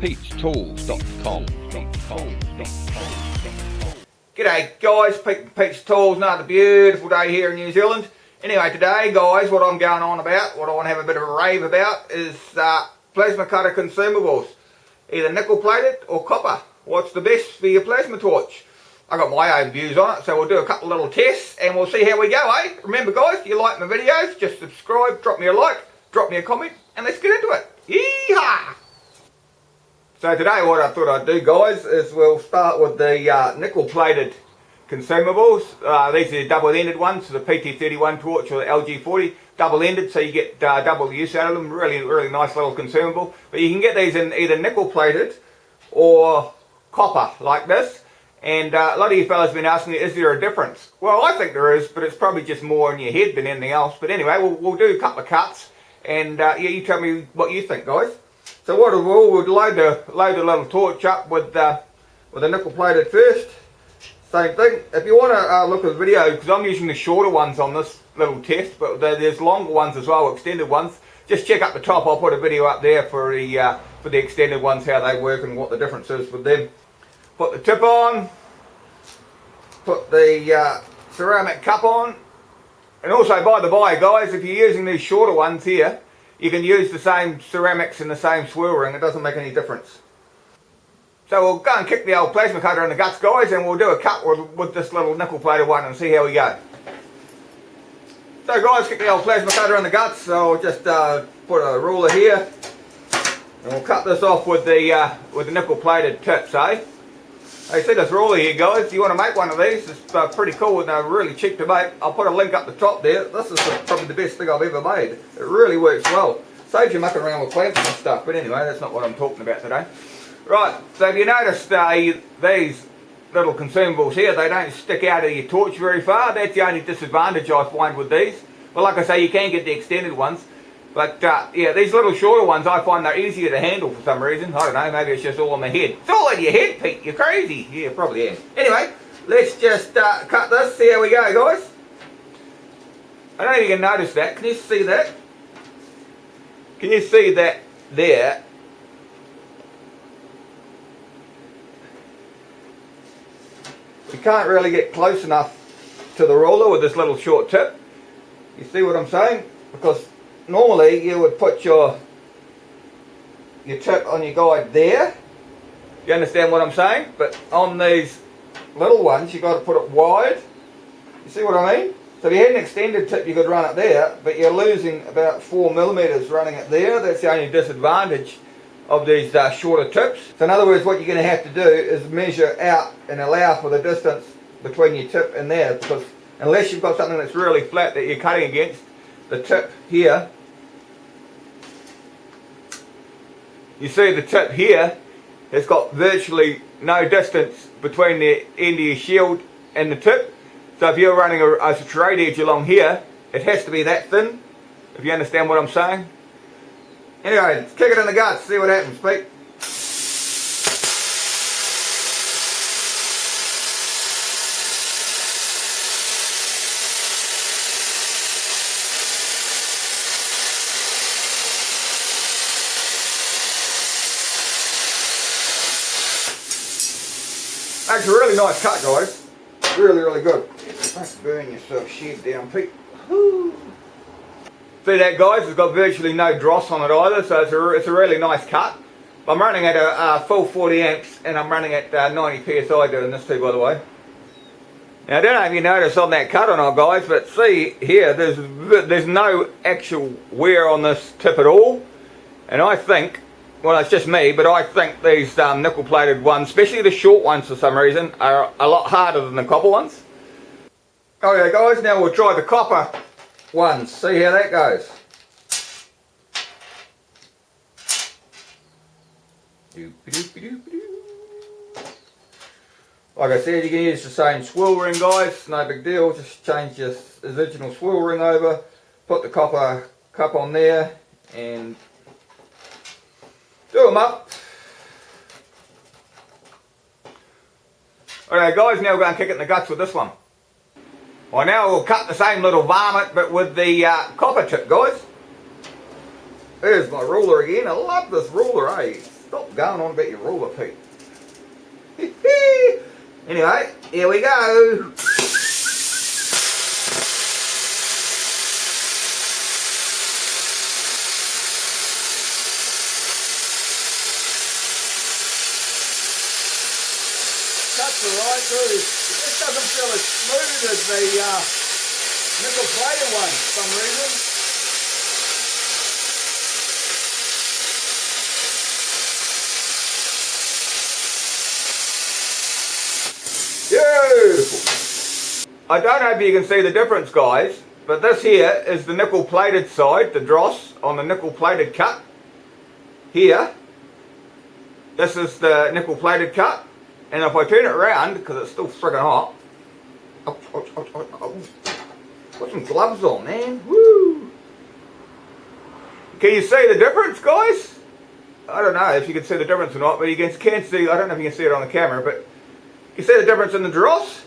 Pete'sTools.com. G'day guys, Pete from Pete's Tools. Another beautiful day here in New Zealand. Anyway, today guys, what I'm going on about, what I want to have a bit of a rave about is plasma cutter consumables. Either nickel plated or copper. What's the best for your plasma torch? I got my own views on it, so we'll do a couple of little tests and we'll see how we go, eh? Remember guys, if you like my videos, just subscribe, drop me a like, drop me a comment, and let's get into it. Yeehaw! So today what I thought I'd do guys is we'll start with the nickel plated consumables. These are the double-ended ones, so the PT31 torch or the LG40, double-ended, so you get double use out of them. Really nice little consumable. But you can get these in either nickel plated or copper like this. And a lot of you fellas have been asking me, is there a difference? Well, I think there is, but it's probably just more in your head than anything else. But anyway, we'll do a couple of cuts, and yeah, you tell me what you think, guys. So what we'll load the little torch up with the nickel plated first. Same thing. If you want to look at the video, because I'm using the shorter ones on this little test, but there's longer ones as well, extended ones. Just check up the top. I'll put a video up there for the extended ones, how they work and what the difference is with them. Put the tip on. Put the ceramic cup on. And also, by the by, guys, if you're using these shorter ones here, you can use the same ceramics and the same swirl ring. It doesn't make any difference. So we'll go and kick the old plasma cutter in the guts, guys, and we'll do a cut with this little nickel plated one and see how we go. So guys, kick the old plasma cutter in the guts. So I'll just put a ruler here, and we'll cut this off with the nickel plated tips, eh? Hey, see this ruler here, guys? If you want to make one of these, it's pretty cool and they're really cheap to make. I'll put a link up the top there. This is probably the best thing I've ever made. It really works well. Saves you mucking around with clamps and stuff, but anyway, that's not what I'm talking about today. Right, so if you noticed these little consumables here, they don't stick out of your torch very far. That's the only disadvantage I find with these. But like I say, you can get the extended ones. But yeah, these little shorter ones, I find they're easier to handle for some reason. I don't know, maybe it's just all in my head. It's all in your head, Pete, you're crazy. Yeah, probably am. Anyway, let's just cut this, see how we go, guys. I don't know if you can notice that. Can you see that? Can you see that there? You can't really get close enough to the ruler with this little short tip. You see what I'm saying? Because normally you would put your tip on your guide there. You understand what I'm saying? But on these little ones you got to put it wide. You see what I mean? So if you had an extended tip you could run it there, but you're losing about 4mm running it there. That's the only disadvantage of these shorter tips. So in other words, what you're going to have to do is measure out and allow for the distance between your tip and there, because unless you've got something that's really flat that you're cutting against, the tip here, you see the tip here has got virtually no distance between the end of your shield and the tip. So if you're running a straight edge along here, it has to be that thin, if you understand what I'm saying. Anyway, let's kick it in the guts, see what happens, Pete. That's a really nice cut, guys. Really good. Don't burn yourself shed down, Pete. Woo. See that, guys? It's got virtually no dross on it either, so it's a really nice cut. I'm running at a full 40 amps and I'm running at 90 psi doing this too, by the way. Now I don't know if you notice on that cut or not, guys, but see here, there's no actual wear on this tip at all. And I think, well, it's just me, but I think these nickel plated ones, especially the short ones for some reason, are a lot harder than the copper ones. Okay guys, now we'll try the copper ones, see how that goes. Like I said, you can use the same swirl ring, guys, no big deal. Just change your original swirl ring over, put the copper cup on there and do them up. Okay guys, now we're going to kick it in the guts with this one. Well, now we'll cut the same little varmint but with the copper tip, guys. There's my ruler again. I love this ruler, eh? Stop going on about your ruler, Pete. Anyway, here we go. Cuts are right through. It just doesn't feel as smooth as the nickel plated one for some reason. Beautiful. I don't know if you can see the difference, guys, but this here is the nickel plated side, the dross on the nickel plated cut. Here, this is the nickel plated cut. And if I turn it around, because it's still friggin' hot, put some gloves on, man. Woo! Can you see the difference, guys? I don't know if you can see the difference or not, but you can see, I don't know if you can see it on the camera, but you see the difference in the dross?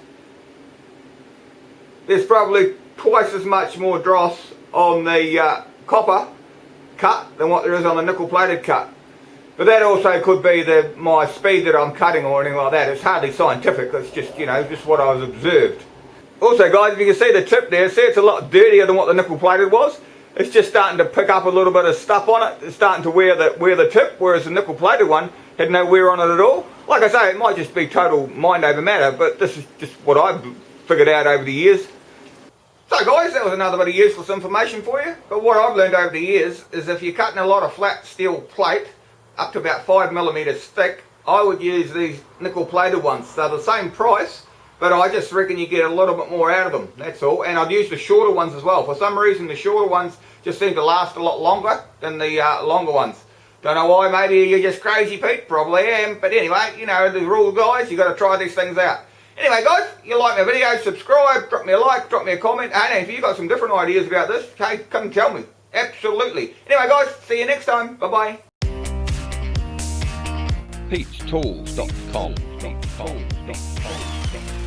There's probably twice as much more dross on the copper cut than what there is on the nickel plated cut. But that also could be my speed that I'm cutting or anything like that. It's hardly scientific, it's just, you know, just what I was observed. Also, guys, if you can see the tip there, see it's a lot dirtier than what the nickel plated was. It's just starting to pick up a little bit of stuff on it. It's starting to wear the tip, whereas the nickel plated one had no wear on it at all. Like I say, it might just be total mind over matter, but this is just what I've figured out over the years. So guys, that was another bit of useless information for you. But what I've learned over the years is if you're cutting a lot of flat steel plate, up to about 5mm thick, I would use these nickel plated ones. They're the same price, but I just reckon you get a little bit more out of them, that's all. And I'd use the shorter ones as well. For some reason the shorter ones just seem to last a lot longer than the longer ones. Don't know why, maybe you're just crazy, Pete, probably am. But anyway, you know the rule, guys, you got to try these things out. Anyway guys, if you like my video, subscribe, drop me a like, drop me a comment. And if you've got some different ideas about this, okay, come and tell me. Absolutely. Anyway guys, see you next time. Bye-bye. Pete'sTools.com